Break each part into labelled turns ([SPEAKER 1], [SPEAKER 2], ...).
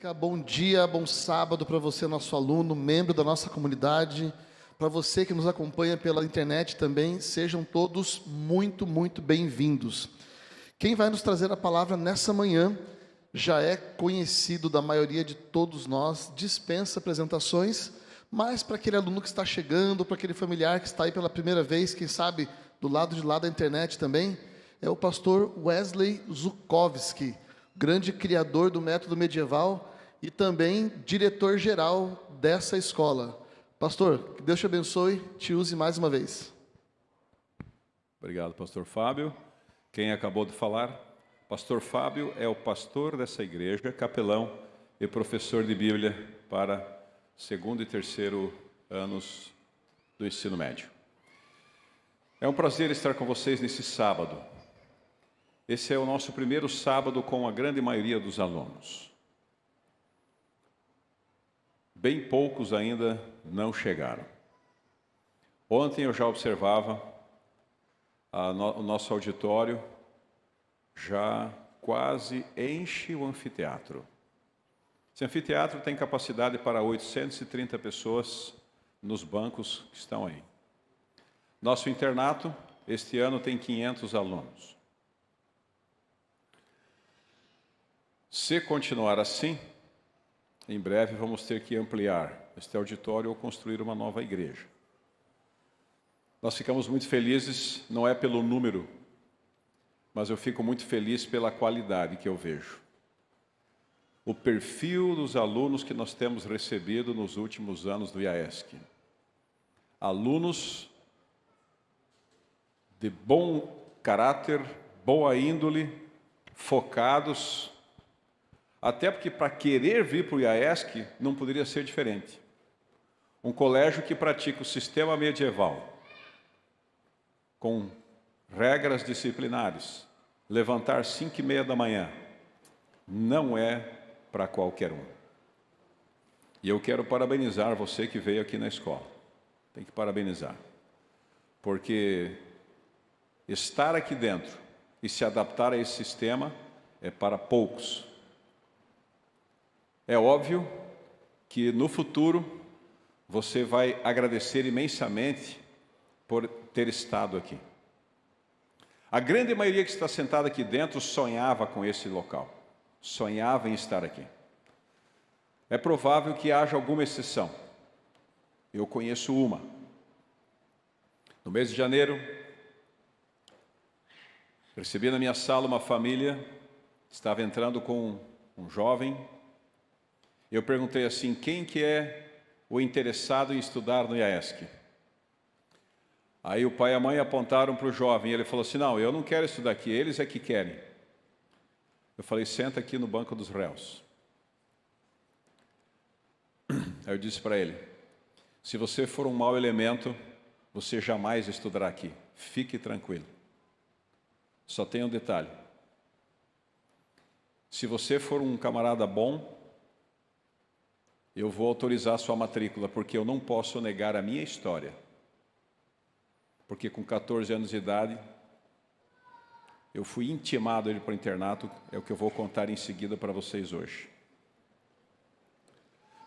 [SPEAKER 1] Mônica, bom dia, bom sábado para você, nosso aluno, membro da nossa comunidade. Para você que nos acompanha pela internet também, sejam todos muito bem-vindos. Quem vai nos trazer a palavra nessa manhã já é conhecido da maioria de todos nós, dispensa apresentações, mas para aquele aluno que está chegando, para aquele familiar que está aí pela primeira vez, quem sabe do lado de lá da internet também, é o pastor Wesley Zukovski, grande criador do método medieval e também diretor-geral dessa escola. Pastor, que Deus te abençoe, te use mais uma vez.
[SPEAKER 2] Obrigado, pastor Fábio. Quem acabou de falar, pastor Fábio é o pastor dessa igreja, capelão e professor de Bíblia para segundo e terceiro anos do ensino médio. É um prazer estar com vocês nesse sábado. Esse é o nosso primeiro sábado com a grande maioria dos alunos. Bem poucos ainda não chegaram. Ontem eu já observava o nosso auditório já quase enche o anfiteatro. Esse anfiteatro tem capacidade para 830 pessoas nos bancos que estão aí. Nosso internato, este ano, tem 500 alunos. Se continuar assim, em breve vamos ter que ampliar este auditório ou construir uma nova igreja. Nós ficamos muito felizes, não é pelo número, mas eu fico muito feliz pela qualidade que eu vejo. O perfil dos alunos que nós temos recebido nos últimos anos do IAESC. Alunos de bom caráter, boa índole, focados. Até porque para querer vir para o IAESC não poderia ser diferente. Um colégio que pratica o sistema medieval, com regras disciplinares, levantar 5h30 da manhã, não é para qualquer um. E eu quero parabenizar você que veio aqui na escola. Tem que parabenizar. Porque estar aqui dentro e se adaptar a esse sistema é para poucos. É óbvio que no futuro você vai agradecer imensamente por ter estado aqui. A grande maioria que está sentada aqui dentro sonhava com esse local, sonhava em estar aqui. É provável que haja alguma exceção. Eu conheço uma. No mês de janeiro, recebi na minha sala uma família, estava entrando com um jovem. Eu perguntei assim, quem que é o interessado em estudar no IAESC? Aí o pai e a mãe apontaram para o jovem, e ele falou assim, não, eu não quero estudar aqui, eles é que querem. Eu falei, senta aqui no banco dos réus. Aí eu disse para ele, se você for um mau elemento, você jamais estudará aqui, fique tranquilo. Só tem um detalhe, se você for um camarada bom, eu vou autorizar a sua matrícula, porque eu não posso negar a minha história. Porque com 14 anos de idade, eu fui intimado a ir para o internato, é o que eu vou contar em seguida para vocês hoje.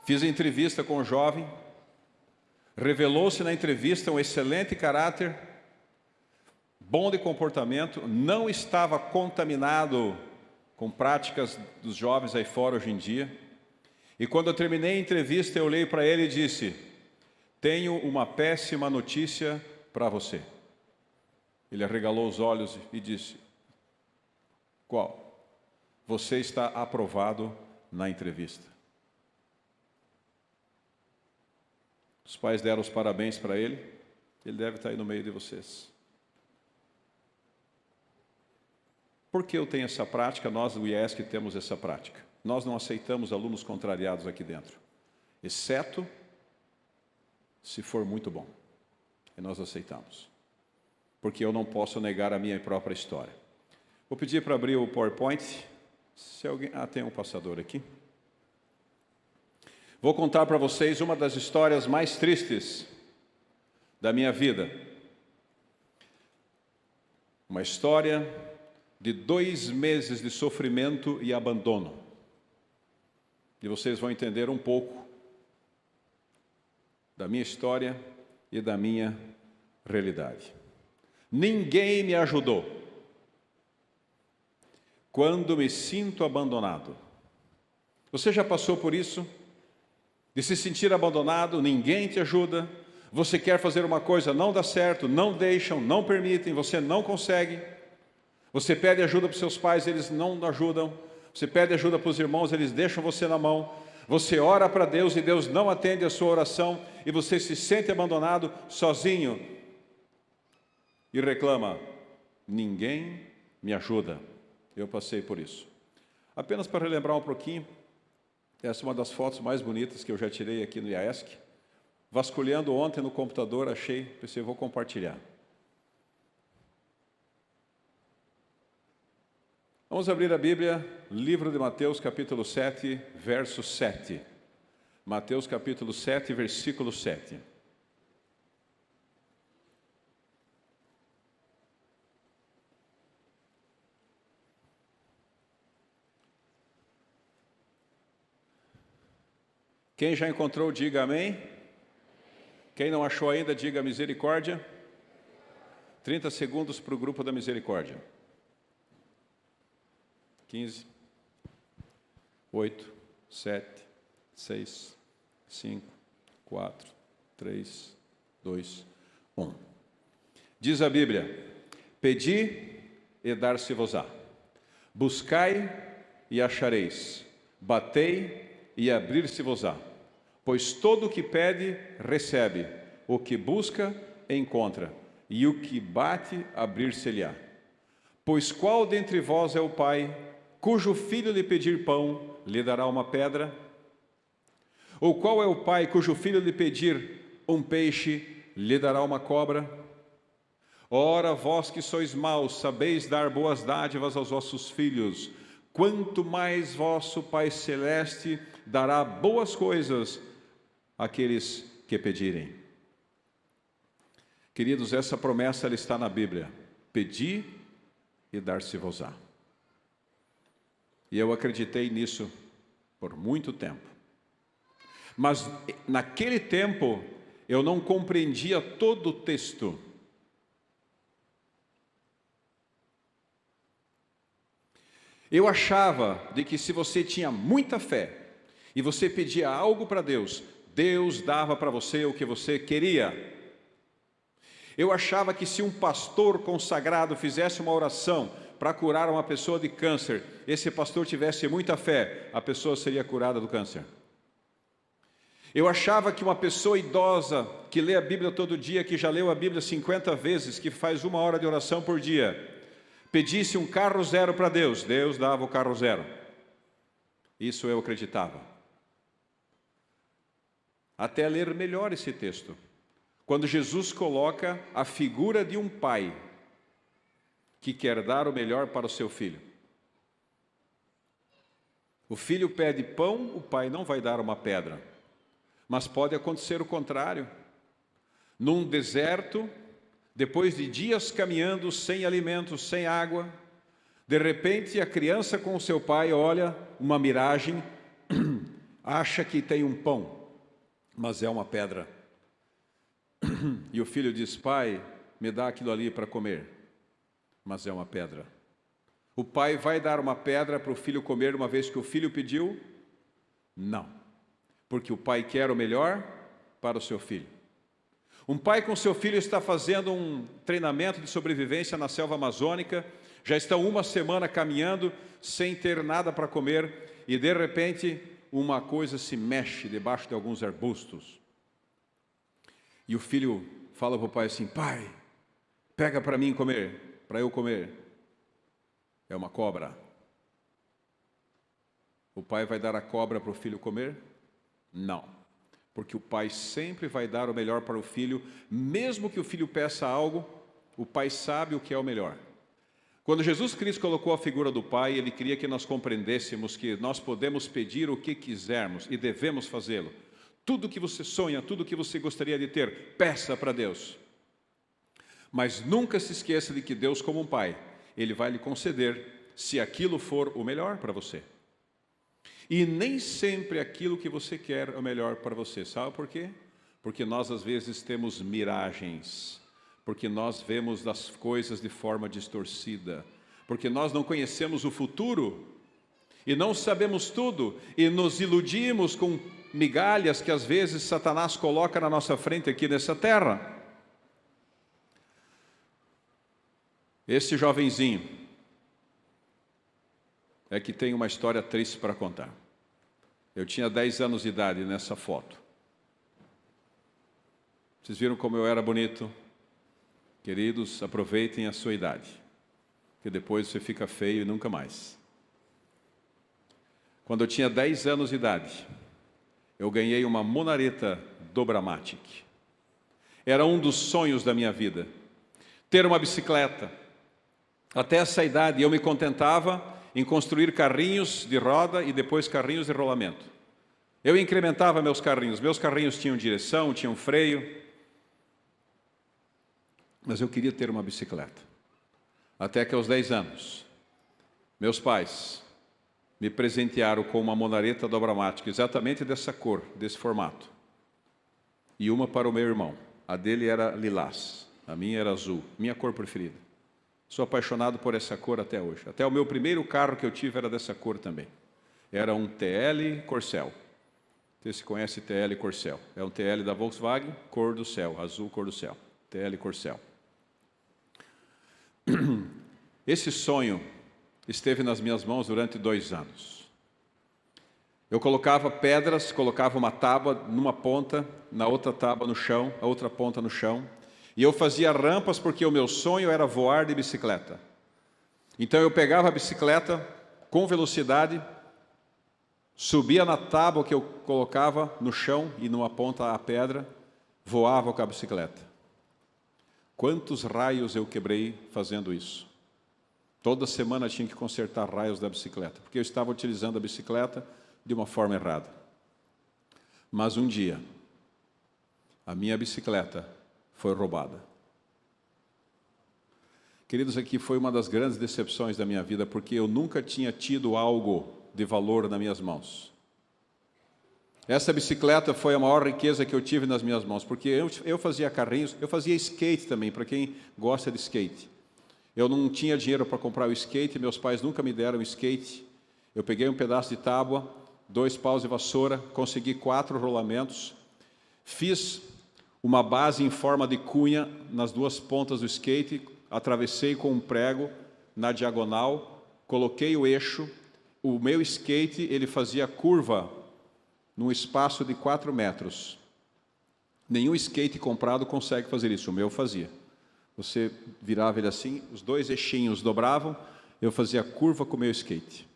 [SPEAKER 2] Fiz a entrevista com o jovem, revelou-se na entrevista um excelente caráter, bom de comportamento, não estava contaminado com práticas dos jovens aí fora hoje em dia. E quando eu terminei a entrevista, eu olhei para ele e disse, tenho uma péssima notícia para você. Ele arregalou os olhos e disse, qual? Você está aprovado na entrevista. Os pais deram os parabéns para ele deve estar aí no meio de vocês. Por que eu tenho essa prática? Nós do IESC temos essa prática. Nós não aceitamos alunos contrariados aqui dentro, exceto se for muito bom. E nós aceitamos. Porque eu não posso negar a minha própria história. Vou pedir para abrir o PowerPoint. Se alguém... tem um passador aqui. Vou contar para vocês uma das histórias mais tristes da minha vida. Uma história de 2 meses de sofrimento e abandono. e vocês vão entender um pouco da minha história e da minha realidade. Ninguém me ajudou. Quando me sinto abandonado. Você já passou por isso? De se sentir abandonado, ninguém te ajuda, você quer fazer uma coisa, não dá certo, não deixam, não permitem, você não consegue. Você pede ajuda para os seus pais, eles não ajudam. Você pede ajuda para os irmãos, eles deixam você na mão. Você ora para Deus e Deus não atende a sua oração e você se sente abandonado, sozinho e reclama: ninguém me ajuda. Eu passei por isso. Apenas para relembrar um pouquinho, essa é uma das fotos mais bonitas que eu já tirei aqui no IAESC. Vasculhando ontem no computador, achei, pensei, vou compartilhar. Vamos abrir a Bíblia, livro de Mateus, capítulo 7, verso 7. Mateus, capítulo 7, versículo 7. Quem já encontrou, diga amém. Quem não achou ainda, diga misericórdia. 30 segundos para o grupo da misericórdia. 15, 8, 7, 6, 5, 4, 3, 2, 1. Diz a Bíblia: pedi e dar-se-vos-á. Buscai e achareis. Batei e abrir-se-vos-á. Pois todo o que pede, recebe. O que busca, encontra. E o que bate, abrir-se-lhe-á. Pois qual dentre vós é o pai, cujo filho lhe pedir pão, lhe dará uma pedra? Ou qual é o pai, cujo filho lhe pedir um peixe, lhe dará uma cobra? Ora, vós que sois maus, sabeis dar boas dádivas aos vossos filhos, quanto mais vosso Pai Celeste dará boas coisas àqueles que pedirem. Queridos, essa promessa ela está na Bíblia: pedi e dar-se-vos-á. E eu acreditei nisso por muito tempo. Mas naquele tempo eu não compreendia todo o texto. Eu achava de que se você tinha muita fé e você pedia algo para Deus, Deus dava para você o que você queria. Eu achava que se um pastor consagrado fizesse uma oração para curar uma pessoa de câncer, esse pastor tivesse muita fé, a pessoa seria curada do câncer. Eu achava que uma pessoa idosa que lê a Bíblia todo dia, que já leu a Bíblia 50 vezes, que faz 1 hora de oração por dia, pedisse um carro zero para Deus, Deus dava o carro zero. Isso eu acreditava. Até ler melhor esse texto, quando Jesus coloca a figura de um pai que quer dar o melhor para o seu filho. O filho pede pão, o pai não vai dar uma pedra. Mas pode acontecer o contrário. Num deserto, depois de dias caminhando sem alimento, sem água, de repente a criança com o seu pai olha uma miragem, acha que tem um pão, mas é uma pedra. E o filho diz: pai, me dá aquilo ali para comer, mas é uma pedra. O pai vai dar uma pedra para o filho comer uma vez que o filho pediu? Não, porque o pai quer o melhor para o seu filho. Um pai com seu filho está fazendo um treinamento de sobrevivência na selva amazônica, já estão 1 semana caminhando sem ter nada para comer e de repente uma coisa se mexe debaixo de alguns arbustos. E o filho fala para o pai assim: pai, pega para mim comer, para eu comer. É uma cobra. O pai vai dar a cobra para o filho comer? Não, porque o pai sempre vai dar o melhor para o filho, mesmo que o filho peça algo, o pai sabe o que é o melhor. Quando Jesus Cristo colocou a figura do pai, ele queria que nós compreendêssemos que nós podemos pedir o que quisermos e devemos fazê-lo. Tudo que você sonha, tudo que você gostaria de ter, peça para Deus. Mas nunca se esqueça de que Deus, como um pai, Ele vai lhe conceder se aquilo for o melhor para você. E nem sempre aquilo que você quer é o melhor para você. Sabe por quê? Porque nós às vezes temos miragens, porque nós vemos as coisas de forma distorcida, porque nós não conhecemos o futuro e não sabemos tudo e nos iludimos com migalhas que às vezes Satanás coloca na nossa frente aqui nessa terra. Esse jovenzinho é que tem uma história triste para contar. Eu tinha 10 anos de idade nessa foto. Vocês viram como eu era bonito? Queridos, aproveitem a sua idade, que depois você fica feio e nunca mais. Quando eu tinha 10 anos de idade, eu ganhei uma Monaretta Dobramatic. Era um dos sonhos da minha vida, ter uma bicicleta. Até essa idade eu me contentava em construir carrinhos de roda e depois carrinhos de rolamento. Eu incrementava meus carrinhos tinham direção, tinham freio, mas eu queria ter uma bicicleta. Até que aos 10 anos, meus pais me presentearam com uma Monaretta Dobramatic, exatamente dessa cor, desse formato. E uma para o meu irmão. A dele era lilás, a minha era azul, minha cor preferida. Sou apaixonado por essa cor até hoje. Até o meu primeiro carro que eu tive era dessa cor também. Era um TL Corcel. Você se conhece TL Corcel? É um TL da Volkswagen, cor do céu, azul, cor do céu. TL Corcel. Esse sonho esteve nas minhas mãos durante 2 anos. Eu colocava pedras, colocava uma tábua numa ponta, na outra tábua no chão, a outra ponta no chão. E eu fazia rampas porque o meu sonho era voar de bicicleta. Então eu pegava a bicicleta com velocidade, subia na tábua que eu colocava no chão e numa ponta a pedra, voava com a bicicleta. Quantos raios eu quebrei fazendo isso? Toda semana tinha que consertar raios da bicicleta, porque eu estava utilizando a bicicleta de uma forma errada. Mas um dia, a minha bicicleta foi roubada. Queridos, aqui foi uma das grandes decepções da minha vida, porque eu nunca tinha tido algo de valor nas minhas mãos. Essa bicicleta foi a maior riqueza que eu tive nas minhas mãos, porque eu fazia carrinhos, eu fazia skate também, para quem gosta de skate. Eu não tinha dinheiro para comprar o skate, meus pais nunca me deram skate. Eu peguei um pedaço de tábua, 2 paus de vassoura, consegui 4 rolamentos, fiz uma base em forma de cunha nas 2 pontas do skate, atravessei com um prego na diagonal, coloquei o eixo, o meu skate ele fazia curva num espaço de 4 metros. Nenhum skate comprado consegue fazer isso, o meu fazia. Você virava ele assim, os 2 eixinhos dobravam, eu fazia curva com o meu skate.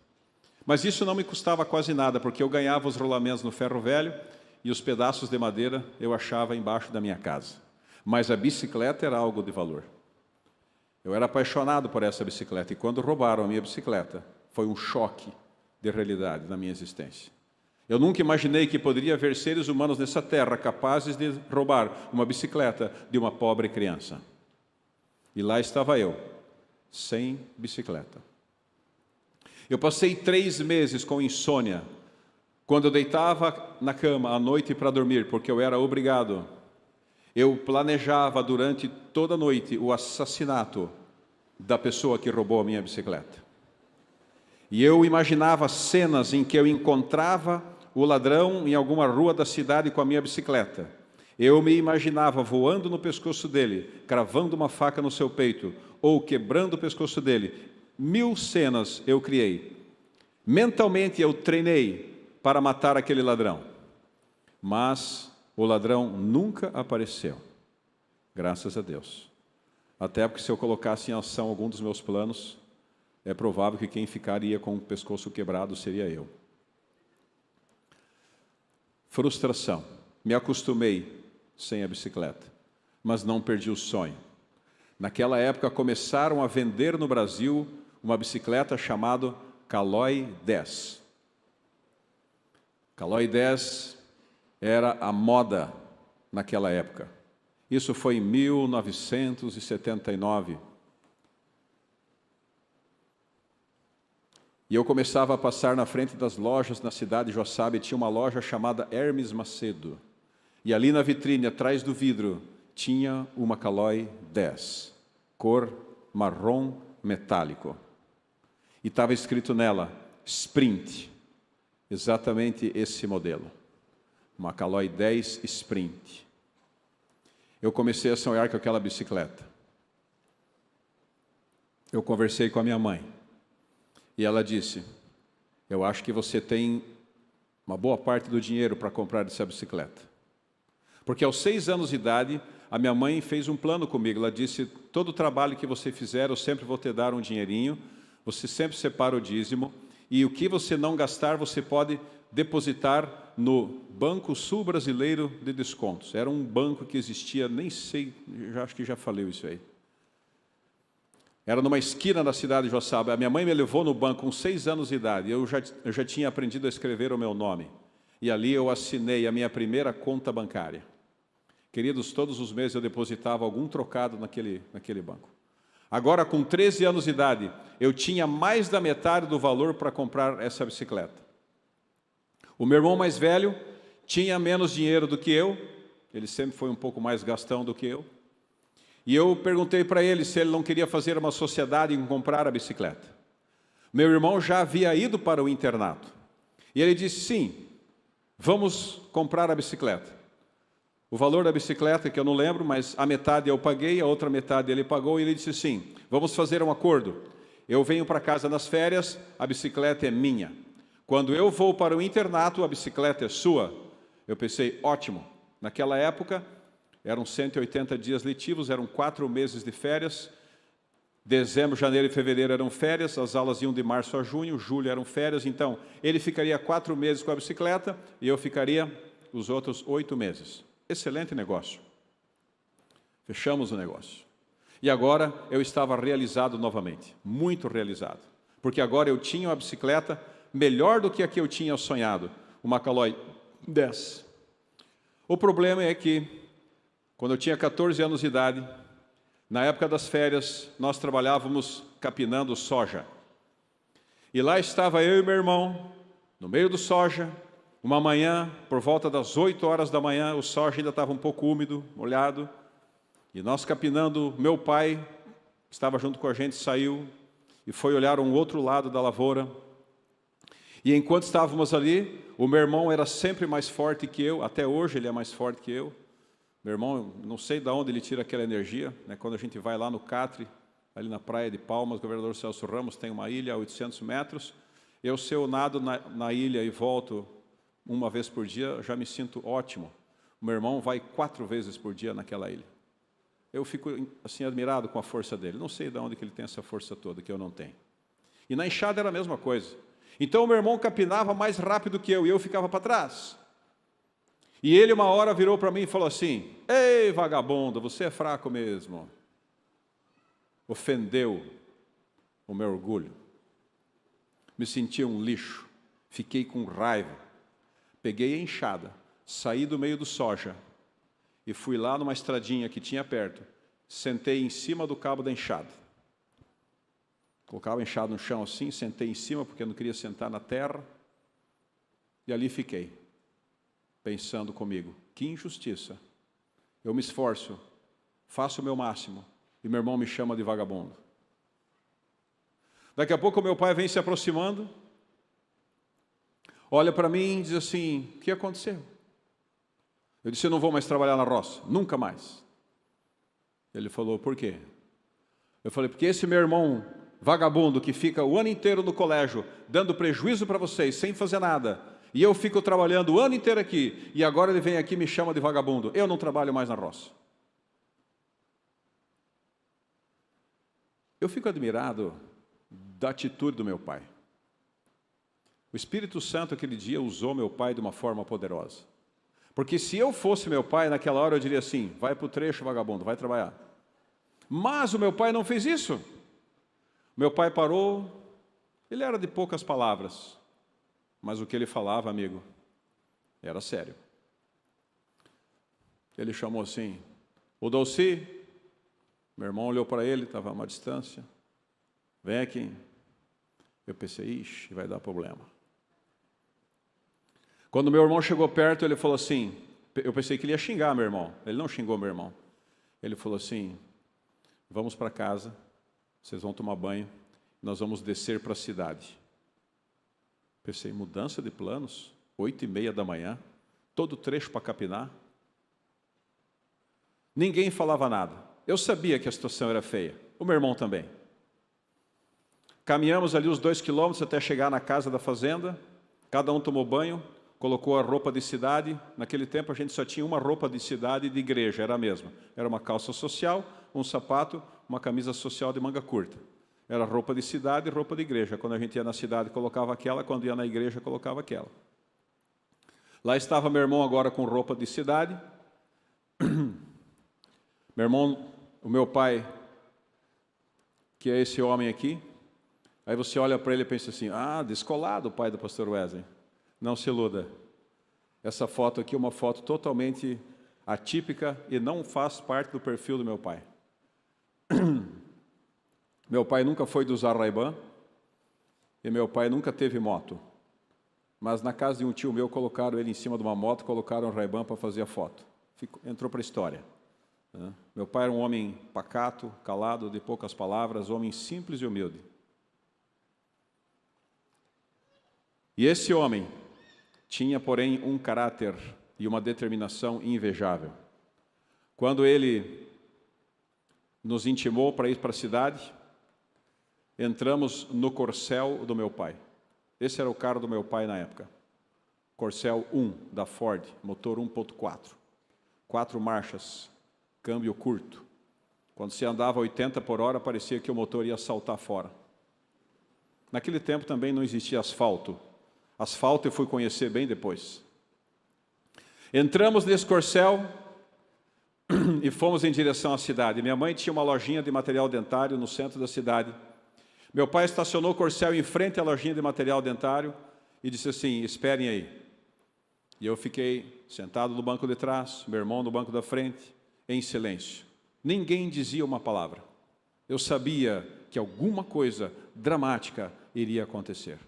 [SPEAKER 2] Mas isso não me custava quase nada, porque eu ganhava os rolamentos no ferro velho e os pedaços de madeira eu achava embaixo da minha casa. Mas a bicicleta era algo de valor. Eu era apaixonado por essa bicicleta e quando roubaram a minha bicicleta, foi um choque de realidade na minha existência. Eu nunca imaginei que poderia haver seres humanos nessa terra capazes de roubar uma bicicleta de uma pobre criança. E lá estava eu, sem bicicleta. Eu passei 3 meses com insônia, quando eu deitava na cama à noite para dormir, porque eu era obrigado. Eu planejava durante toda a noite o assassinato da pessoa que roubou a minha bicicleta. E eu imaginava cenas em que eu encontrava o ladrão em alguma rua da cidade com a minha bicicleta. Eu me imaginava voando no pescoço dele, cravando uma faca no seu peito, ou quebrando o pescoço dele. 1000 cenas eu criei. Mentalmente eu treinei para matar aquele ladrão. Mas o ladrão nunca apareceu. Graças a Deus. Até porque se eu colocasse em ação algum dos meus planos, é provável que quem ficaria com o pescoço quebrado seria eu. Frustração. Me acostumei sem a bicicleta, mas não perdi o sonho. Naquela época começaram a vender no Brasil uma bicicleta chamada Caloi 10. Caloi 10 era a moda naquela época. Isso foi em 1979. E eu começava a passar na frente das lojas na cidade de Joaçaba, e tinha uma loja chamada Hermes Macedo. E ali na vitrine, atrás do vidro, tinha uma Caloi 10, cor marrom metálico. E estava escrito nela, Sprint, exatamente esse modelo. Uma Caloi 10 Sprint. Eu comecei a sonhar com aquela bicicleta. Eu conversei com a minha mãe. E ela disse, eu acho que você tem uma boa parte do dinheiro para comprar essa bicicleta. Porque aos 6 anos de idade, a minha mãe fez um plano comigo. Ela disse, todo o trabalho que você fizer, eu sempre vou te dar um dinheirinho. Você sempre separa o dízimo. E o que você não gastar, você pode depositar no Banco Sul Brasileiro de Descontos. Era um banco que existia, nem sei, acho que já falei isso aí. Era numa esquina da cidade de Joaçaba. A minha mãe me levou no banco com 6 anos de idade. Eu já tinha aprendido a escrever o meu nome. E ali eu assinei a minha primeira conta bancária. Queridos, todos os meses eu depositava algum trocado naquele banco. Agora, com 13 anos de idade, eu tinha mais da metade do valor para comprar essa bicicleta. O meu irmão mais velho tinha menos dinheiro do que eu. Ele sempre foi um pouco mais gastão do que eu. E eu perguntei para ele se ele não queria fazer uma sociedade em comprar a bicicleta. Meu irmão já havia ido para o internato. E ele disse, sim, vamos comprar a bicicleta. O valor da bicicleta, que eu não lembro, mas a metade eu paguei, a outra metade ele pagou, e ele disse, sim, vamos fazer um acordo. Eu venho para casa nas férias, a bicicleta é minha. Quando eu vou para o internato, a bicicleta é sua. Eu pensei, ótimo. Naquela época, eram 180 dias letivos, eram 4 meses de férias. Dezembro, janeiro e fevereiro eram férias, as aulas iam de março a junho, julho eram férias. Então, ele ficaria 4 meses com a bicicleta e eu ficaria os outros 8 meses. Excelente negócio. Fechamos o negócio. E agora eu estava realizado novamente, muito realizado. Porque agora eu tinha uma bicicleta melhor do que a que eu tinha sonhado, uma Caloi 10. O problema é que, quando eu tinha 14 anos de idade, na época das férias, nós trabalhávamos capinando soja. E lá estava eu e meu irmão, no meio do soja, uma manhã, por volta das 8 horas da manhã, o soja ainda estava um pouco úmido, molhado, e nós capinando, meu pai estava junto com a gente, saiu e foi olhar um outro lado da lavoura. E enquanto estávamos ali, o meu irmão era sempre mais forte que eu, até hoje ele é mais forte que eu. Meu irmão, não sei de onde ele tira aquela energia, né? Quando a gente vai lá no Catre, ali na praia de Palmas, o governador Celso Ramos tem uma ilha a 800 metros. Se eu nado na ilha e volto uma vez por dia, já me sinto ótimo. O meu irmão vai 4 vezes por dia naquela ilha. Eu fico assim admirado com a força dele. Não sei de onde que ele tem essa força toda que eu não tenho. E na enxada era a mesma coisa. Então o meu irmão capinava mais rápido que eu e eu ficava para trás. E ele uma hora virou para mim e falou assim, ei, vagabundo, você é fraco mesmo. Ofendeu o meu orgulho. Me senti um lixo. Fiquei com raiva. Peguei a enxada, saí do meio do soja e fui lá numa estradinha que tinha perto. Sentei em cima do cabo da enxada. Colocava a enxada no chão assim, sentei em cima porque eu não queria sentar na terra. E ali fiquei, pensando comigo, que injustiça. Eu me esforço, faço o meu máximo e meu irmão me chama de vagabundo. Daqui a pouco meu pai vem se aproximando, olha para mim e diz assim, o que aconteceu? Eu disse, eu não vou mais trabalhar na roça, nunca mais. Ele falou, por quê? Eu falei, porque esse meu irmão vagabundo que fica o ano inteiro no colégio, dando prejuízo para vocês, sem fazer nada, e eu fico trabalhando o ano inteiro aqui, e agora ele vem aqui e me chama de vagabundo, eu não trabalho mais na roça. Eu fico admirado da atitude do meu pai. O Espírito Santo, aquele dia, usou meu pai de uma forma poderosa. Porque se eu fosse meu pai, naquela hora eu diria assim, vai para o trecho, vagabundo, vai trabalhar. Mas o meu pai não fez isso. Meu pai parou, ele era de poucas palavras, mas o que ele falava, amigo, era sério. Ele chamou assim, o Dolci, meu irmão olhou para ele, estava a uma distância, vem aqui. Eu pensei, ixi, vai dar problema. Quando meu irmão chegou perto, ele falou assim, eu pensei que ele ia xingar meu irmão. Ele não xingou meu irmão. Ele falou assim, vamos para casa, vocês vão tomar banho, nós vamos descer para a cidade. Pensei, mudança de planos, 8h30 da manhã, todo trecho para capinar. Ninguém falava nada. Eu sabia que a situação era feia. O meu irmão também. Caminhamos ali os 2 quilômetros até chegar na casa da fazenda. Cada um tomou banho, colocou a roupa de cidade. Naquele tempo a gente só tinha uma roupa de cidade e de igreja, era a mesma. Era uma calça social, um sapato, uma camisa social de manga curta. Era roupa de cidade e roupa de igreja. Quando a gente ia na cidade, colocava aquela. Quando ia na igreja, colocava aquela. Lá estava meu irmão agora com roupa de cidade. Meu irmão, o meu pai, que é esse homem aqui. Aí você olha para ele e pensa assim, descolado o pai do pastor Wesley. Não se iluda. Essa foto aqui é uma foto totalmente atípica e não faz parte do perfil do meu pai. Meu pai nunca foi de usar Ray-Ban e meu pai nunca teve moto. Mas na casa de um tio meu colocaram ele em cima de uma moto, colocaram o Ray-Ban para fazer a foto. Entrou para a história. Meu pai era um homem pacato, calado, de poucas palavras, homem simples e humilde. E esse homem tinha, porém, um caráter e uma determinação invejável. Quando ele nos intimou para ir para a cidade, entramos no Corcel do meu pai. Esse era o carro do meu pai na época. Corcel 1, da Ford, motor 1.4. 4 marchas, câmbio curto. Quando se andava 80 por hora, parecia que o motor ia saltar fora. Naquele tempo também não existia asfalto. Asfalto eu fui conhecer bem depois. Entramos nesse Corcel e fomos em direção à cidade. Minha mãe tinha uma lojinha de material dentário no centro da cidade. Meu pai estacionou o Corcel em frente à lojinha de material dentário e disse assim, esperem aí. E eu fiquei sentado no banco de trás, meu irmão no banco da frente, em silêncio. Ninguém dizia uma palavra. Eu sabia que alguma coisa dramática iria acontecer.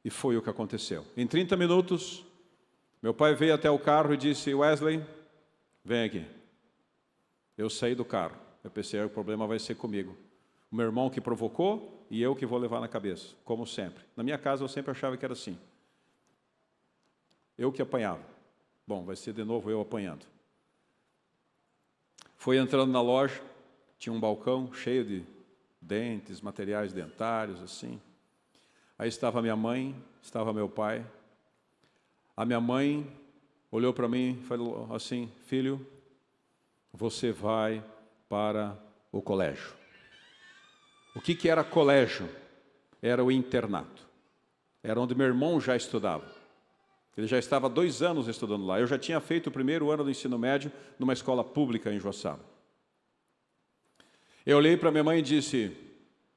[SPEAKER 2] E foi o que aconteceu. Em 30 minutos, meu pai veio até o carro e disse, Wesley, vem aqui. Eu saí do carro. Eu pensei, o problema vai ser comigo. O meu irmão que provocou e eu que vou levar na cabeça, como sempre. Na minha casa eu sempre achava que era assim. Eu que apanhava. Bom, vai ser de novo eu apanhando. Foi entrando na loja, tinha um balcão cheio de dentes, materiais dentários, assim. Aí estava minha mãe, estava meu pai. A minha mãe olhou para mim e falou assim, filho, você vai para o colégio. O que era colégio? Era o internato. Era onde meu irmão já estudava. Ele já estava há 2 anos estudando lá. Eu já tinha feito o primeiro ano do ensino médio numa escola pública em Joaçaba. Eu olhei para minha mãe e disse,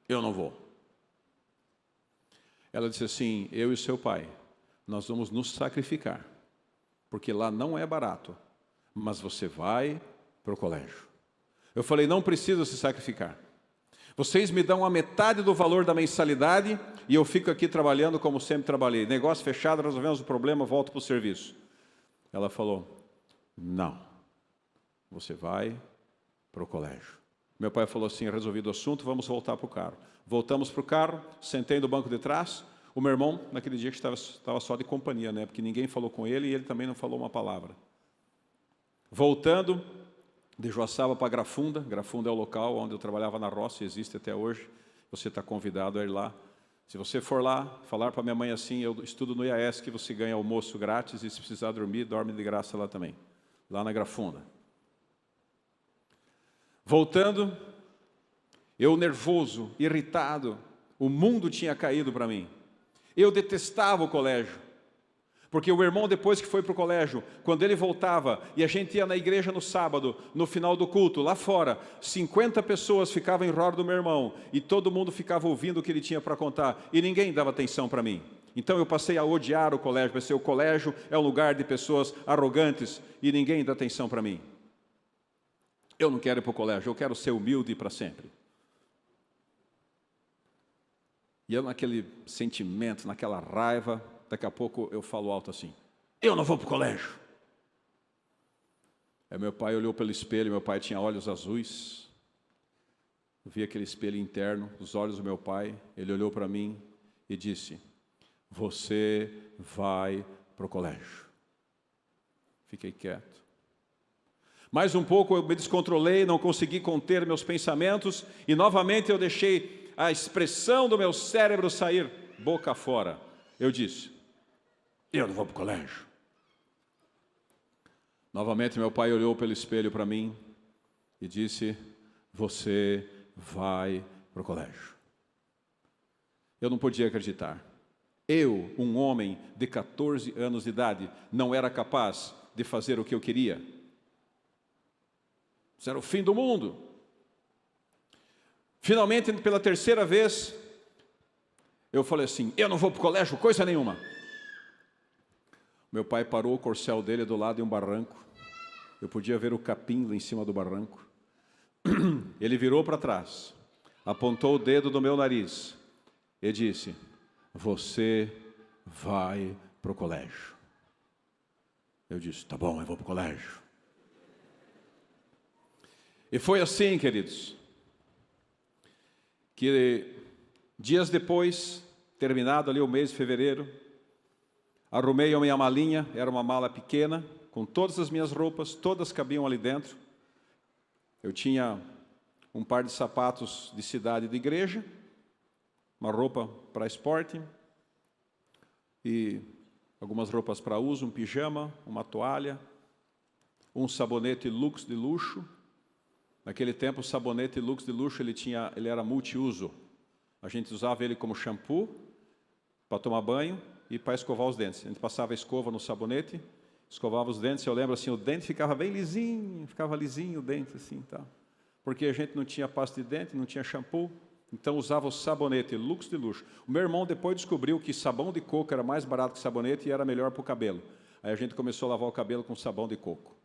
[SPEAKER 2] eu não vou. Ela disse assim, eu e seu pai, nós vamos nos sacrificar, porque lá não é barato, mas você vai para o colégio. Eu falei, não precisa se sacrificar. Vocês me dão a metade do valor da mensalidade e eu fico aqui trabalhando como sempre trabalhei. Negócio fechado, resolvemos o problema, volto para o serviço. Ela falou, não, você vai para o colégio. Meu pai falou assim, resolvido o assunto, vamos voltar para o carro. Voltamos para o carro, sentei no banco de trás. O meu irmão, naquele dia que estava só de companhia, né? Porque ninguém falou com ele e ele também não falou uma palavra. Voltando de Joaçaba para Grafunda. Grafunda é o local onde eu trabalhava na roça, existe até hoje. Você está convidado a ir lá. Se você for lá, falar para minha mãe assim, eu estudo no IAESC, você ganha almoço grátis e se precisar dormir, dorme de graça lá também. Lá na Grafunda. Voltando, eu nervoso, irritado, o mundo tinha caído para mim. Eu detestava o colégio, porque o meu irmão, depois que foi para o colégio, quando ele voltava, e a gente ia na igreja no sábado, no final do culto, lá fora, 50 pessoas ficavam em roda do meu irmão, e todo mundo ficava ouvindo o que ele tinha para contar, e ninguém dava atenção para mim. Então eu passei a odiar o colégio, pensei, o colégio é um lugar de pessoas arrogantes, e ninguém dá atenção para mim. Eu não quero ir para o colégio, eu quero ser humilde para sempre. E eu naquele sentimento, naquela raiva, daqui a pouco eu falo alto assim: eu não vou para o colégio. Aí meu pai olhou pelo espelho, meu pai tinha olhos azuis. Eu vi aquele espelho interno, os olhos do meu pai. Ele olhou para mim e disse: você vai para o colégio. Fiquei quieto. Mais um pouco eu me descontrolei, não consegui conter meus pensamentos e novamente eu deixei a expressão do meu cérebro sair boca fora. Eu disse: eu não vou para o colégio. Novamente meu pai olhou pelo espelho para mim e disse: você vai para o colégio. Eu não podia acreditar. Eu, um homem de 14 anos de idade, não era capaz de fazer o que eu queria. Isso era o fim do mundo. Finalmente, pela terceira vez, eu falei assim: eu não vou para o colégio, coisa nenhuma. Meu pai parou o corcel dele do lado de um barranco. Eu podia ver o capim lá em cima do barranco. Ele virou para trás, apontou o dedo do meu nariz e disse: você vai para o colégio. Eu disse: tá bom, eu vou para o colégio. E foi assim, queridos, que dias depois, terminado ali o mês de fevereiro, arrumei a minha malinha, era uma mala pequena, com todas as minhas roupas, todas cabiam ali dentro. Eu tinha um par de sapatos de cidade e de igreja, uma roupa para esporte, e algumas roupas para uso, um pijama, uma toalha, um sabonete Lux de luxo. Naquele tempo, o sabonete Lux de luxo, ele era multiuso. A gente usava ele como shampoo, para tomar banho e para escovar os dentes. A gente passava a escova no sabonete, escovava os dentes. Eu lembro assim, o dente ficava bem lisinho, ficava lisinho o dente assim, tá? Porque a gente não tinha pasta de dente, não tinha shampoo, então usava o sabonete Lux de luxo. O meu irmão depois descobriu que sabão de coco era mais barato que sabonete e era melhor para o cabelo. Aí a gente começou a lavar o cabelo com sabão de coco.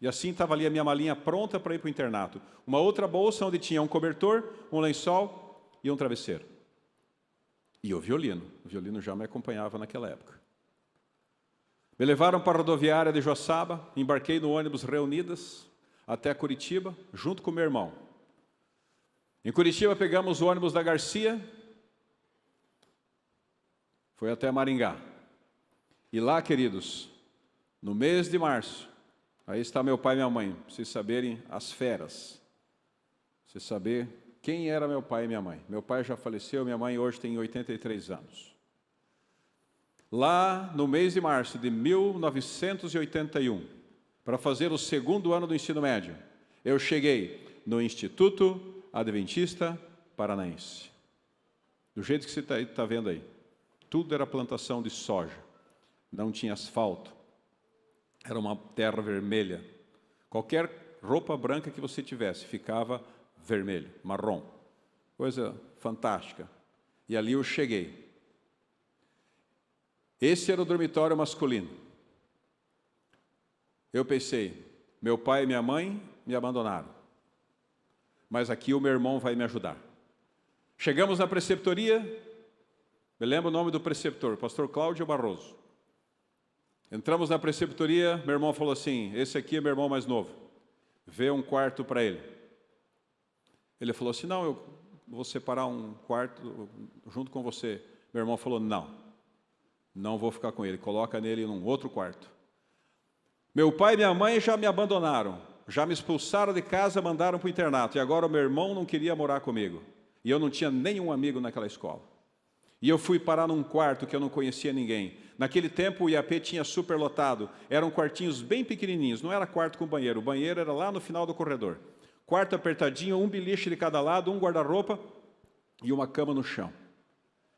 [SPEAKER 2] E assim estava ali a minha malinha pronta para ir para o internato. Uma outra bolsa onde tinha um cobertor, um lençol e um travesseiro. E o violino já me acompanhava naquela época. Me levaram para a rodoviária de Joaçaba, embarquei no ônibus Reunidas até Curitiba, junto com meu irmão. Em Curitiba pegamos o ônibus da Garcia, foi até Maringá. E lá, queridos, no mês de março, aí está meu pai e minha mãe, para vocês saberem as feras. Vocês saberem quem era meu pai e minha mãe. Meu pai já faleceu, minha mãe hoje tem 83 anos. Lá no mês de março de 1981, para fazer o segundo ano do ensino médio, eu cheguei no Instituto Adventista Paranaense. Do jeito que você está vendo aí. Tudo era plantação de soja. Não tinha asfalto. Era uma terra vermelha. Qualquer roupa branca que você tivesse ficava vermelho, marrom. Coisa fantástica. E ali eu cheguei. Esse era o dormitório masculino. Eu pensei, meu pai e minha mãe me abandonaram. Mas aqui o meu irmão vai me ajudar. Chegamos na preceptoria, me lembro o nome do preceptor, pastor Cláudio Barroso. Entramos na preceptoria, meu irmão falou assim, esse aqui é meu irmão mais novo, vê um quarto para ele. Ele falou assim, não, eu vou separar um quarto junto com você. Meu irmão falou, não vou ficar com ele, coloca nele num outro quarto. Meu pai e minha mãe já me abandonaram, já me expulsaram de casa, mandaram para o internato, e agora o meu irmão não queria morar comigo. E eu não tinha nenhum amigo naquela escola. E eu fui parar num quarto que eu não conhecia ninguém. Naquele tempo o IAP tinha superlotado, eram quartinhos bem pequenininhos, não era quarto com banheiro, o banheiro era lá no final do corredor. Quarto apertadinho, um beliche de cada lado, um guarda-roupa e uma cama no chão.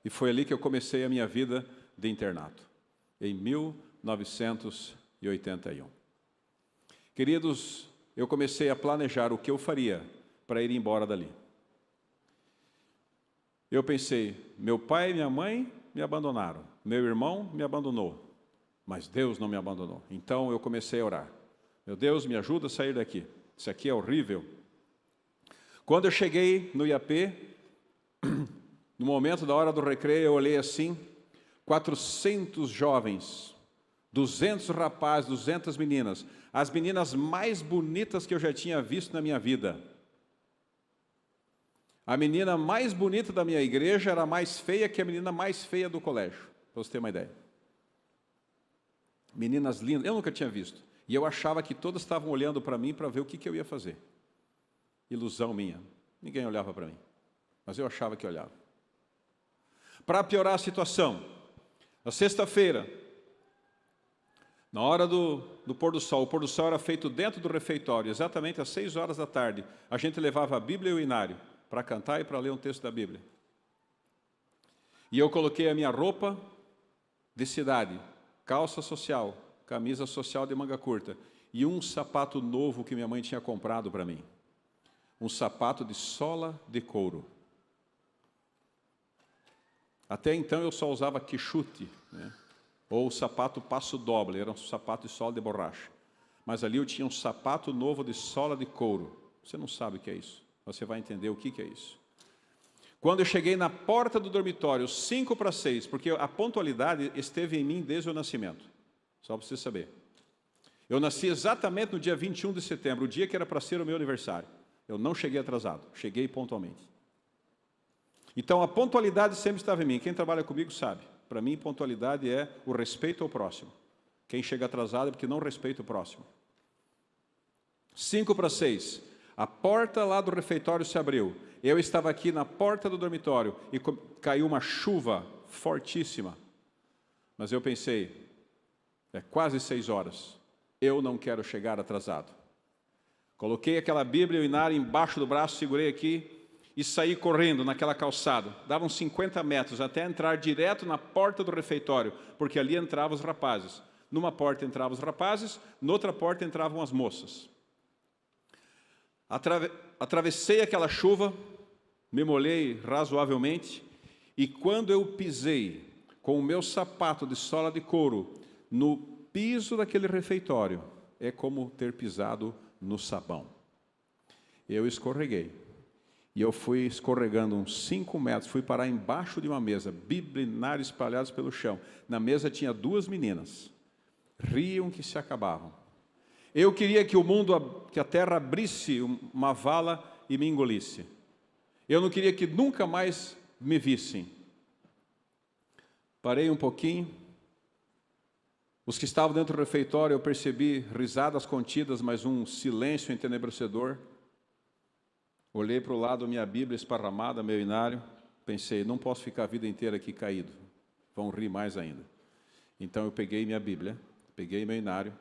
[SPEAKER 2] E foi ali que eu comecei a minha vida de internato, em 1981. Queridos, eu comecei a planejar o que eu faria para ir embora dali. Eu pensei, meu pai e minha mãe me abandonaram, meu irmão me abandonou, mas Deus não me abandonou. Então eu comecei a orar. Meu Deus, me ajuda a sair daqui. Isso aqui é horrível. Quando eu cheguei no IAP, No momento da hora do recreio, eu olhei assim, 400 jovens, 200 rapazes, 200 meninas, as meninas mais bonitas que eu já tinha visto na minha vida. A menina mais bonita da minha igreja era mais feia que a menina mais feia do colégio, para você ter uma ideia. Meninas lindas, eu nunca tinha visto. E eu achava que todas estavam olhando para mim para ver o que eu ia fazer. Ilusão minha. Ninguém olhava para mim. Mas eu achava que olhava. Para piorar a situação, na sexta-feira, na hora do pôr do sol, o pôr do sol era feito dentro do refeitório, exatamente às 6 horas da tarde. A gente levava a Bíblia e o inário para cantar e para ler um texto da Bíblia. E eu coloquei a minha roupa de cidade, calça social, camisa social de manga curta e um sapato novo que minha mãe tinha comprado para mim. Um sapato de sola de couro. Até então eu só usava quichute, né? Ou sapato passo doble, era um sapato de sola de borracha. Mas ali eu tinha um sapato novo de sola de couro. Você não sabe o que é isso, você vai entender o que é isso. Quando eu cheguei na porta do dormitório, 5 para 6, porque a pontualidade esteve em mim desde o nascimento, só para você saber. Eu nasci exatamente no dia 21 de setembro, o dia que era para ser o meu aniversário. Eu não cheguei atrasado, cheguei pontualmente. Então, a pontualidade sempre estava em mim. Quem trabalha comigo sabe. Para mim, pontualidade é o respeito ao próximo. Quem chega atrasado é porque não respeita o próximo. 5 para 6. A porta lá do refeitório se abriu. Eu estava aqui na porta do dormitório e caiu uma chuva fortíssima. Mas eu pensei, é quase 6 horas. Eu não quero chegar atrasado. Coloquei aquela Bíblia e o inário embaixo do braço, segurei aqui e saí correndo naquela calçada. Dava uns 50 metros até entrar direto na porta do refeitório, porque ali entravam os rapazes. Numa porta entravam os rapazes, noutra porta entravam as moças. Atravessei aquela chuva, me molhei razoavelmente, e quando eu pisei com o meu sapato de sola de couro no piso daquele refeitório, é como ter pisado no sabão. Eu escorreguei. E eu fui escorregando uns 5 metros, fui parar embaixo de uma mesa, biblinários espalhados pelo chão. Na mesa tinha 2 meninas. Riam que se acabavam. Eu queria que o mundo, que a terra abrisse uma vala e me engolisse. Eu não queria que nunca mais me vissem. Parei um pouquinho. Os que estavam dentro do refeitório, eu percebi risadas contidas, mas um silêncio entenebrecedor. Olhei para o lado, minha Bíblia esparramada, meu inário. Pensei, não posso ficar a vida inteira aqui caído. Vão rir mais ainda. Então eu peguei minha Bíblia, peguei meu inário.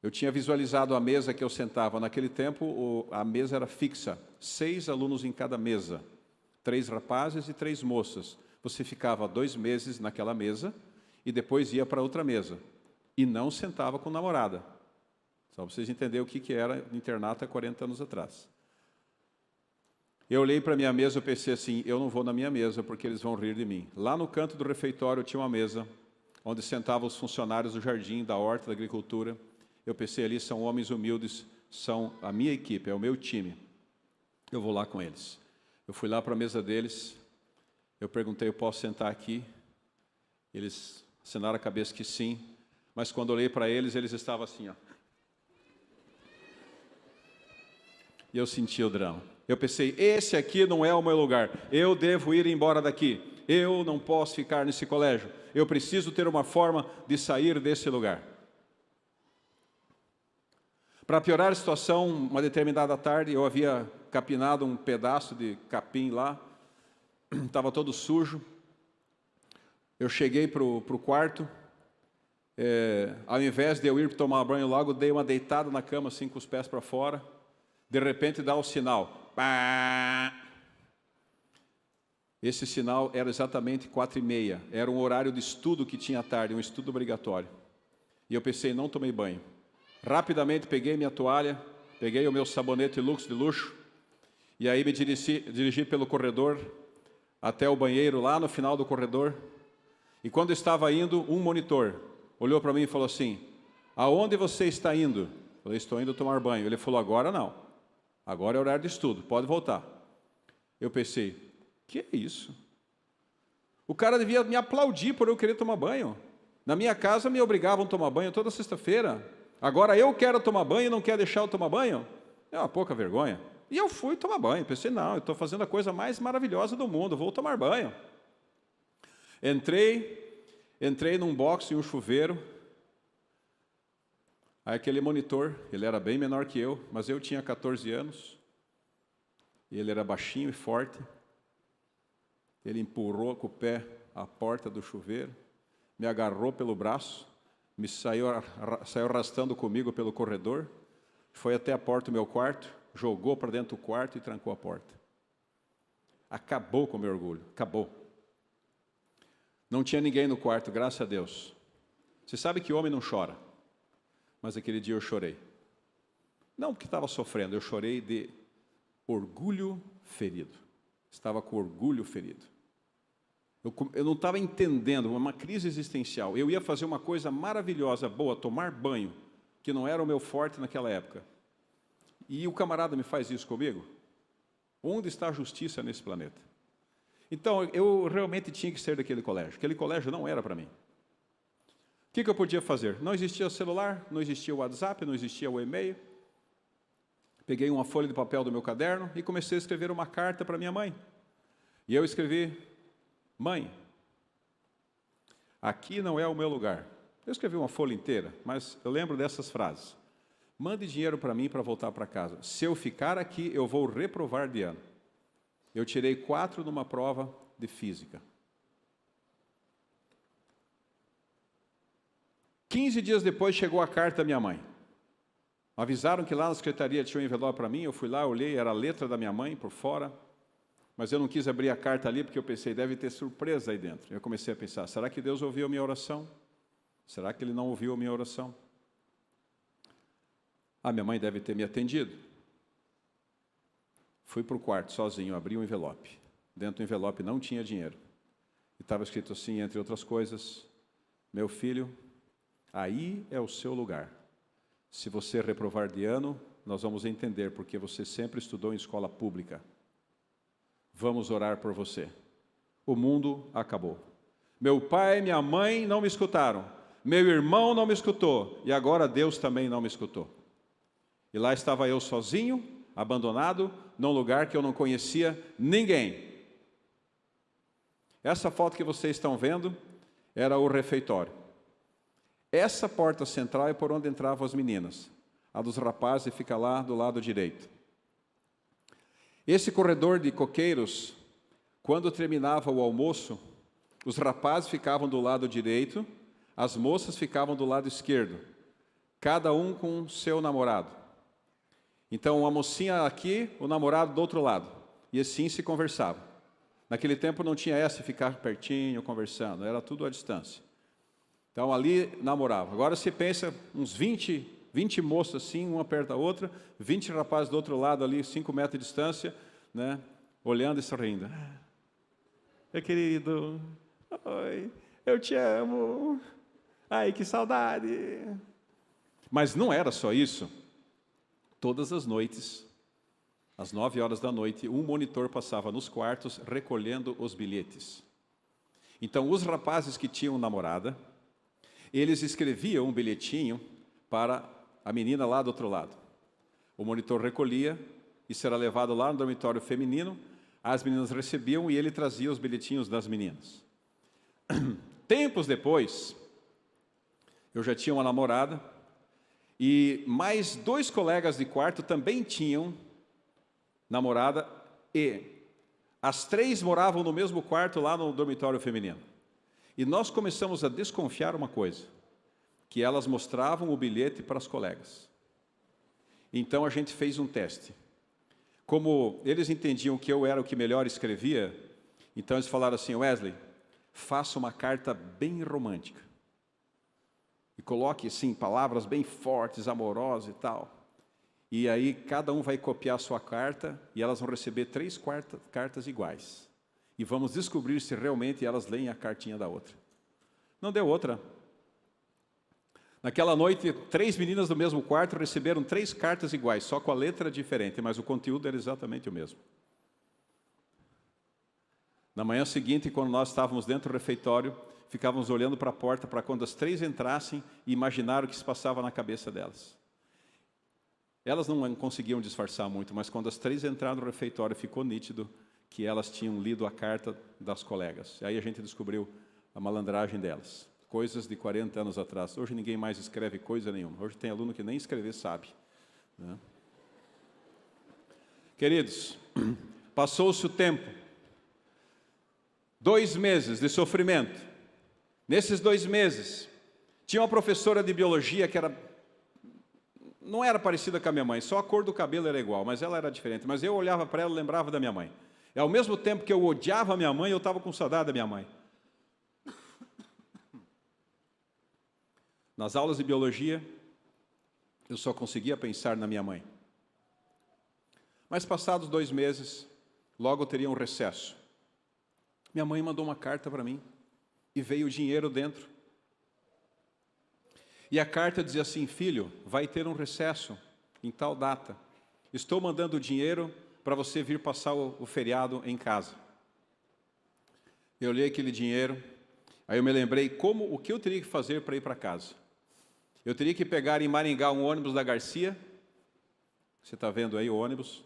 [SPEAKER 2] Eu tinha visualizado a mesa que eu sentava. Naquele tempo, a mesa era fixa. 6 alunos em cada mesa. 3 rapazes e 3 moças. Você ficava 2 meses naquela mesa e depois ia para outra mesa. E não sentava com namorada. Só para vocês entenderem o que era internato há 40 anos atrás. Eu olhei para a minha mesa e pensei assim, eu não vou na minha mesa porque eles vão rir de mim. Lá no canto do refeitório tinha uma mesa onde sentavam os funcionários do jardim, da horta, da agricultura. Eu pensei ali, são homens humildes, são a minha equipe, é o meu time. Eu vou lá com eles. Eu fui lá para a mesa deles, eu perguntei, eu posso sentar aqui? Eles assinaram a cabeça que sim, mas quando olhei para eles, eles estavam assim, ó. E eu senti o drama. Eu pensei, esse aqui não é o meu lugar, eu devo ir embora daqui, eu não posso ficar nesse colégio, eu preciso ter uma forma de sair desse lugar. Para piorar a situação, uma determinada tarde, eu havia capinado um pedaço de capim lá, estava todo sujo, eu cheguei para o quarto, ao invés de eu ir tomar banho logo, dei uma deitada na cama assim com os pés para fora, de repente dá o sinal. Esse sinal era exatamente 4h30, era um horário de estudo que tinha à tarde, um estudo obrigatório. E eu pensei, não tomei banho. Rapidamente peguei minha toalha, peguei o meu sabonete Lux de luxo, e aí me dirigi pelo corredor até o banheiro, lá no final do corredor. E quando estava indo, um monitor olhou para mim e falou assim, aonde você está indo? Eu falei, estou indo tomar banho. Ele falou, agora não. Agora é horário de estudo, pode voltar. Eu pensei, Que é isso? O cara devia me aplaudir por eu querer tomar banho. Na minha casa me obrigavam a tomar banho toda sexta-feira. Agora eu quero tomar banho e não quer deixar eu tomar banho? É uma pouca vergonha. E eu fui tomar banho. Pensei, não, eu estou fazendo a coisa mais maravilhosa do mundo, vou tomar banho. Entrei num box e um chuveiro. Aí aquele monitor, ele era bem menor que eu, mas eu tinha 14 anos. Ele era baixinho e forte. Ele empurrou com o pé a porta do chuveiro, me agarrou pelo braço, me saiu arrastando comigo pelo corredor, foi até a porta do meu quarto, jogou para dentro do quarto e trancou a porta. Acabou com o meu orgulho, acabou. Não tinha ninguém no quarto, graças a Deus. Você sabe que homem não chora, mas aquele dia eu chorei. Não porque estava sofrendo, eu chorei de orgulho ferido. Estava com orgulho ferido. Eu não estava entendendo, uma crise existencial. Eu ia fazer uma coisa maravilhosa, boa, tomar banho, que não era o meu forte naquela época. E o camarada me faz isso comigo? Onde está a justiça nesse planeta? Então, eu realmente tinha que ser daquele colégio. Aquele colégio não era para mim. O que eu podia fazer? Não existia celular, não existia o WhatsApp, não existia o e-mail. Peguei uma folha de papel do meu caderno e comecei a escrever uma carta para minha mãe. E eu escrevi: mãe, aqui não é o meu lugar. Eu escrevi uma folha inteira, mas eu lembro dessas frases. Mande dinheiro para mim para voltar para casa. Se eu ficar aqui, eu vou reprovar de ano. Eu tirei 4 numa prova de física. 15 dias depois chegou a carta da minha mãe. Avisaram que lá na secretaria tinha um envelope para mim, eu fui lá, olhei, era a letra da minha mãe por fora. Mas eu não quis abrir a carta ali, porque eu pensei, deve ter surpresa aí dentro. Eu comecei a pensar, será que Deus ouviu a minha oração? Será que Ele não ouviu a minha oração? A minha mãe deve ter me atendido. Fui para o quarto sozinho, abri um envelope. Dentro do envelope não tinha dinheiro. E estava escrito assim, entre outras coisas: meu filho, aí é o seu lugar. Se você reprovar de ano, nós vamos entender, porque você sempre estudou em escola pública. Vamos orar por você. O mundo acabou. Meu pai e minha mãe não me escutaram. Meu irmão não me escutou. E agora Deus também não me escutou. E lá estava eu sozinho, abandonado, num lugar que eu não conhecia ninguém. Essa foto que vocês estão vendo era o refeitório. Essa porta central é por onde entravam as meninas. A dos rapazes fica lá do lado direito. Esse corredor de coqueiros, quando terminava o almoço, os rapazes ficavam do lado direito, as moças ficavam do lado esquerdo, cada um com seu namorado. Então, uma mocinha aqui, o namorado do outro lado, e assim se conversava. Naquele tempo não tinha essa de ficar pertinho, conversando, era tudo à distância. Então, ali namorava. Agora você pensa, uns 20 moças assim, uma perto da outra, 20 rapazes do outro lado ali, 5 metros de distância, né, olhando e sorrindo. Meu querido, oi, eu te amo, ai, que saudade. Mas não era só isso. Todas as noites, às 9 horas da noite, um monitor passava nos quartos recolhendo os bilhetes. Então, os rapazes que tinham namorada, eles escreviam um bilhetinho para a menina lá do outro lado. O monitor recolhia, isso era levado lá no dormitório feminino, as meninas recebiam e ele trazia os bilhetinhos das meninas. Tempos depois, eu já tinha uma namorada e mais 2 colegas de quarto também tinham namorada e as 3 moravam no mesmo quarto lá no dormitório feminino. E nós começamos a desconfiar uma coisa, que elas mostravam o bilhete para as colegas. Então a gente fez um teste. Como eles entendiam que eu era o que melhor escrevia, então eles falaram assim: Wesley, faça uma carta bem romântica. E coloque, assim, palavras bem fortes, amorosas e tal. E aí cada um vai copiar a sua carta e elas vão receber 3 cartas iguais. E vamos descobrir se realmente elas leem a cartinha da outra. Não deu outra. Naquela noite, 3 meninas do mesmo quarto receberam 3 cartas iguais, só com a letra diferente, mas o conteúdo era exatamente o mesmo. Na manhã seguinte, quando nós estávamos dentro do refeitório, ficávamos olhando para a porta para quando as 3 entrassem e imaginar o que se passava na cabeça delas. Elas não conseguiam disfarçar muito, mas quando as 3 entraram no refeitório, ficou nítido que elas tinham lido a carta das colegas. E aí a gente descobriu a malandragem delas. Coisas de 40 anos atrás. Hoje ninguém mais escreve coisa nenhuma. Hoje tem aluno que nem escrever sabe, né? Queridos, passou-se o tempo. 2 meses de sofrimento. Nesses 2 meses, tinha uma professora de biologia que não era parecida com a minha mãe, só a cor do cabelo era igual, mas ela era diferente. Mas eu olhava para ela e lembrava da minha mãe. E ao mesmo tempo que eu odiava a minha mãe, eu estava com saudade da minha mãe. Nas aulas de biologia, eu só conseguia pensar na minha mãe. Mas passados 2 meses, logo teria um recesso. Minha mãe mandou uma carta para mim e veio o dinheiro dentro. E a carta dizia assim: filho, vai ter um recesso em tal data. Estou mandando o dinheiro para você vir passar o feriado em casa. Eu olhei aquele dinheiro, aí eu me lembrei o que eu teria que fazer para ir para casa. Eu teria que pegar em Maringá um ônibus da Garcia, você está vendo aí o ônibus,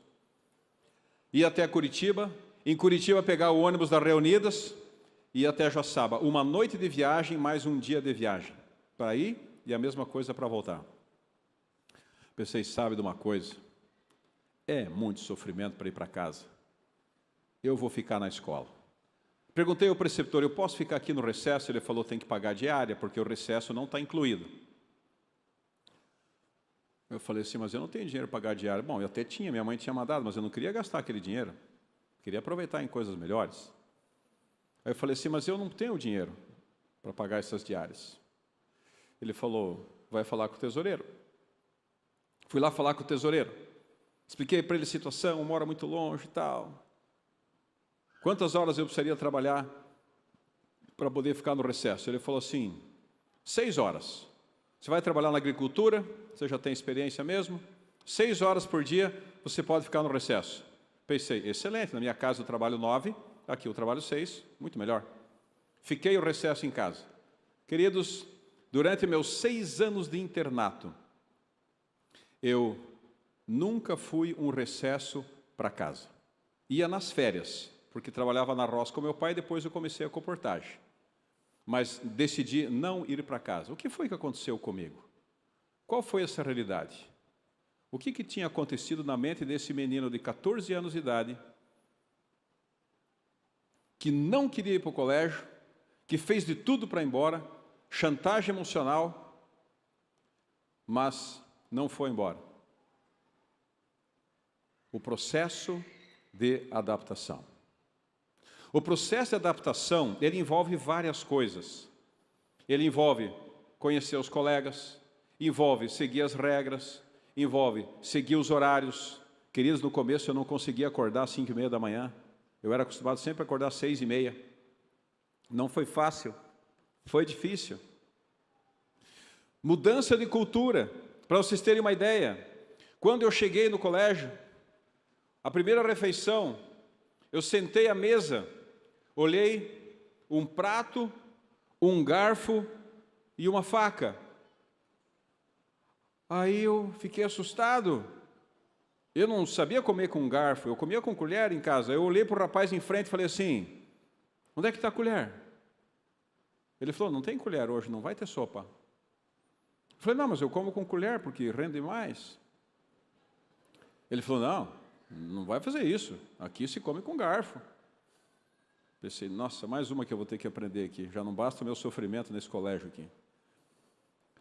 [SPEAKER 2] ir até Curitiba, em Curitiba pegar o ônibus da Reunidas e ir até Joaçaba. Uma noite de viagem, mais um dia de viagem, para ir e a mesma coisa para voltar. Pensei, sabe de uma coisa? É muito sofrimento para ir para casa. Eu vou ficar na escola. Perguntei ao preceptor, eu posso ficar aqui no recesso? Ele falou, tem que pagar diária, porque o recesso não está incluído. Eu falei assim, mas eu não tenho dinheiro para pagar diária. Bom, eu até tinha, minha mãe tinha mandado, mas eu não queria gastar aquele dinheiro. Queria aproveitar em coisas melhores. Aí eu falei assim, mas eu não tenho dinheiro para pagar essas diárias. Ele falou, vai falar com o tesoureiro. Fui lá falar com o tesoureiro. Expliquei para ele a situação, mora muito longe e tal. Quantas horas eu precisaria trabalhar para poder ficar no recesso? Ele falou assim, 6 horas. Você vai trabalhar na agricultura, você já tem experiência mesmo. 6 horas por dia você pode ficar no recesso. Pensei, excelente, na minha casa eu trabalho 9, aqui eu trabalho 6, muito melhor. Fiquei o recesso em casa. Queridos, durante meus 6 anos de internato, eu nunca fui um recesso para casa. Ia nas férias, porque trabalhava na roça com meu pai, depois eu comecei a comportagem. Mas decidi não ir para casa. O que foi que aconteceu comigo? Qual foi essa realidade? O que tinha acontecido na mente desse menino de 14 anos de idade, que não queria ir para o colégio, que fez de tudo para ir embora, chantagem emocional, mas não foi embora? O processo de adaptação. O processo de adaptação, ele envolve várias coisas. Ele envolve conhecer os colegas, envolve seguir as regras, envolve seguir os horários. Queridos, no começo eu não conseguia acordar às 5h30 da manhã. Eu era acostumado sempre a acordar às 6h30. Não foi fácil, foi difícil. Mudança de cultura. Para vocês terem uma ideia, quando eu cheguei no colégio, a primeira refeição, eu sentei à mesa, olhei um prato, um garfo e uma faca. Aí eu fiquei assustado. Eu não sabia comer com garfo, eu comia com colher em casa. Eu olhei para o rapaz em frente e falei assim, onde é que está a colher? Ele falou, não tem colher hoje, não vai ter sopa. Eu falei, não, mas eu como com colher porque rende mais. Ele falou, não vai fazer isso, aqui se come com garfo. Pensei, nossa, mais uma que eu vou ter que aprender aqui, já não basta o meu sofrimento nesse colégio aqui.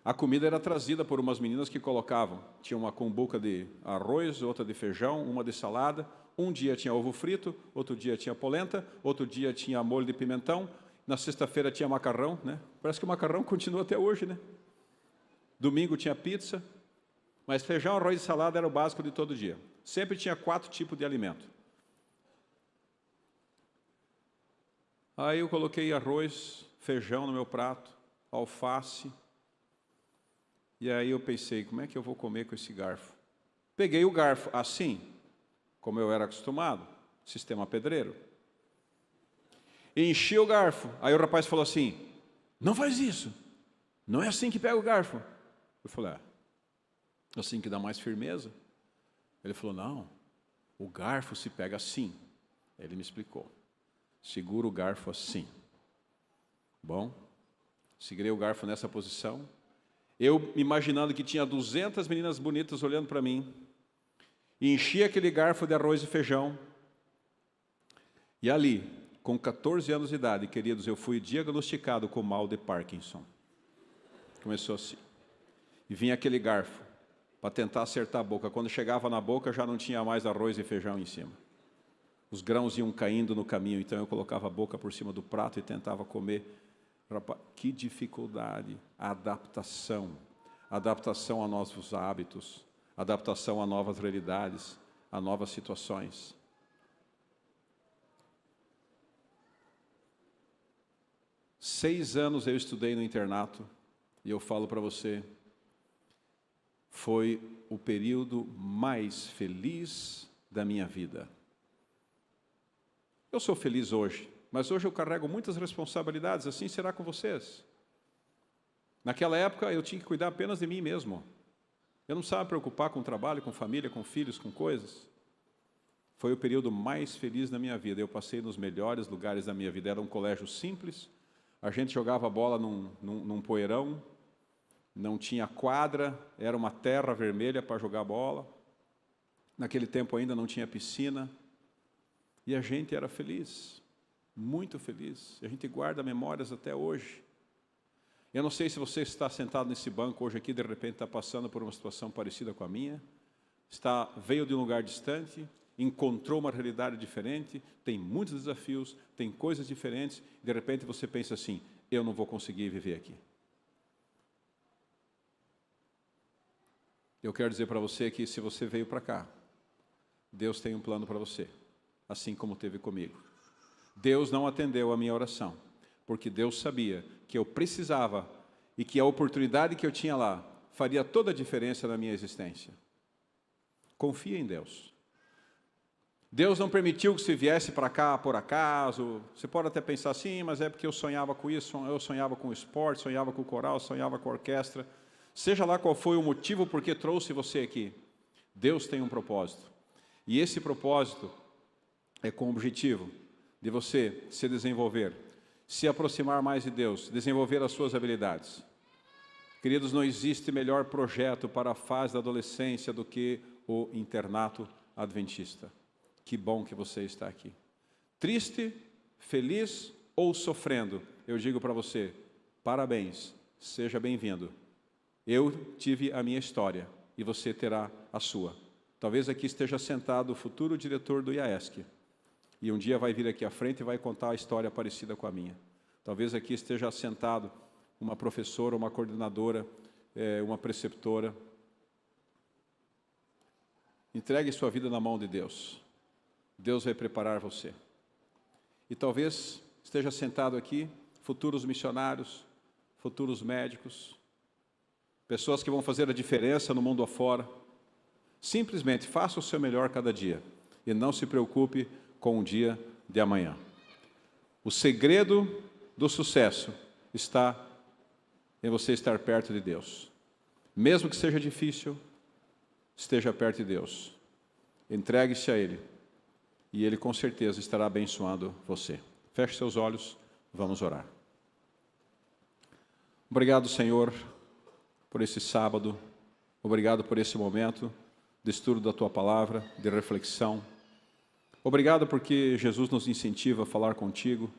[SPEAKER 2] A comida era trazida por umas meninas que colocavam, tinha uma cumbuca de arroz, outra de feijão, uma de salada, um dia tinha ovo frito, outro dia tinha polenta, outro dia tinha molho de pimentão, na sexta-feira tinha macarrão, né? Parece que o macarrão continua até hoje, né? Domingo tinha pizza, mas feijão, arroz e salada era o básico de todo dia. Sempre tinha 4 tipos de alimento. Aí eu coloquei arroz, feijão no meu prato, alface. E aí eu pensei, como é que eu vou comer com esse garfo? Peguei o garfo assim, como eu era acostumado, sistema pedreiro. e enchia o garfo. Aí o rapaz falou assim, não faz isso, não é assim que pega o garfo. Eu falei, assim que dá mais firmeza. Ele falou, não, o garfo se pega assim. Ele me explicou, segura o garfo assim. Bom, segurei o garfo nessa posição, eu imaginando que tinha 200 meninas bonitas olhando para mim, e enchi aquele garfo de arroz e feijão, e ali, com 14 anos de idade, queridos, eu fui diagnosticado com mal de Parkinson. Começou assim, e vinha aquele garfo, para tentar acertar a boca. Quando chegava na boca, já não tinha mais arroz e feijão em cima. Os grãos iam caindo no caminho, então eu colocava a boca por cima do prato e tentava comer. Rapaz, que dificuldade, a adaptação a novos hábitos, adaptação a novas realidades, a novas situações. Seis anos eu estudei no internato, e eu falo para você, foi o período mais feliz da minha vida. Eu sou feliz hoje, mas hoje eu carrego muitas responsabilidades, assim será com vocês. Naquela época eu tinha que cuidar apenas de mim mesmo. Eu não precisava me preocupar com trabalho, com família, com filhos, com coisas. Foi o período mais feliz da minha vida. Eu passei nos melhores lugares da minha vida. Era um colégio simples, a gente jogava bola num poeirão, não tinha quadra, era uma terra vermelha para jogar bola. Naquele tempo ainda não tinha piscina. E a gente era feliz, muito feliz. A gente guarda memórias até hoje. Eu não sei se você está sentado nesse banco hoje aqui, de repente está passando por uma situação parecida com a minha. Veio de um lugar distante, encontrou uma realidade diferente, tem muitos desafios, tem coisas diferentes. De repente você pensa assim, eu não vou conseguir viver aqui. Eu quero dizer para você que se você veio para cá, Deus tem um plano para você. Assim como teve comigo. Deus não atendeu a minha oração, porque Deus sabia que eu precisava e que a oportunidade que eu tinha lá faria toda a diferença na minha existência. Confia em Deus. Deus não permitiu que você viesse para cá por acaso. Você pode até pensar assim, mas é porque eu sonhava com isso, eu sonhava com o esporte, sonhava com o coral, sonhava com a orquestra. Seja lá qual foi o motivo por que trouxe você aqui, Deus tem um propósito. E esse propósito é com o objetivo de você se desenvolver, se aproximar mais de Deus, desenvolver as suas habilidades. Queridos, não existe melhor projeto para a fase da adolescência do que o internato adventista. Que bom que você está aqui. Triste, feliz ou sofrendo, eu digo para você, parabéns, seja bem-vindo. Eu tive a minha história e você terá a sua. Talvez aqui esteja sentado o futuro diretor do IAESC. E um dia vai vir aqui à frente e vai contar a história parecida com a minha. Talvez aqui esteja sentado uma professora, uma coordenadora, uma preceptora. Entregue sua vida na mão de Deus. Deus vai preparar você. E talvez esteja sentado aqui futuros missionários, futuros médicos, pessoas que vão fazer a diferença no mundo afora. Simplesmente faça o seu melhor cada dia e não se preocupe com o dia de amanhã. O segredo do sucesso está em você estar perto de Deus. Mesmo que seja difícil, esteja perto de Deus. Entregue-se a Ele e Ele com certeza estará abençoando você. Feche seus olhos, vamos orar. Obrigado, Senhor, por esse sábado. Obrigado por esse momento de estudo da Tua Palavra, de reflexão. Obrigado porque Jesus nos incentiva a falar contigo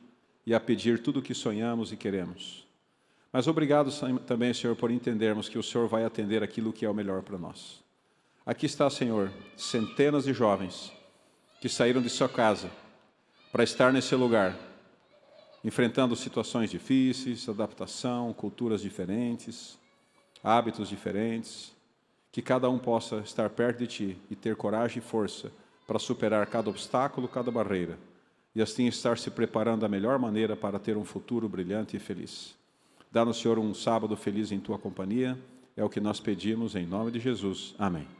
[SPEAKER 2] e a pedir tudo o que sonhamos e queremos. Mas obrigado também, Senhor, por entendermos que o Senhor vai atender aquilo que é o melhor para nós. Aqui está, Senhor, centenas de jovens que saíram de sua casa para estar nesse lugar, enfrentando situações difíceis, adaptação, culturas diferentes, hábitos diferentes, que cada um possa estar perto de Ti e ter coragem e força para superar cada obstáculo, cada barreira, e assim estar se preparando da melhor maneira para ter um futuro brilhante e feliz. Dá-nos, Senhor, um sábado feliz em Tua companhia, é o que nós pedimos em nome de Jesus. Amém.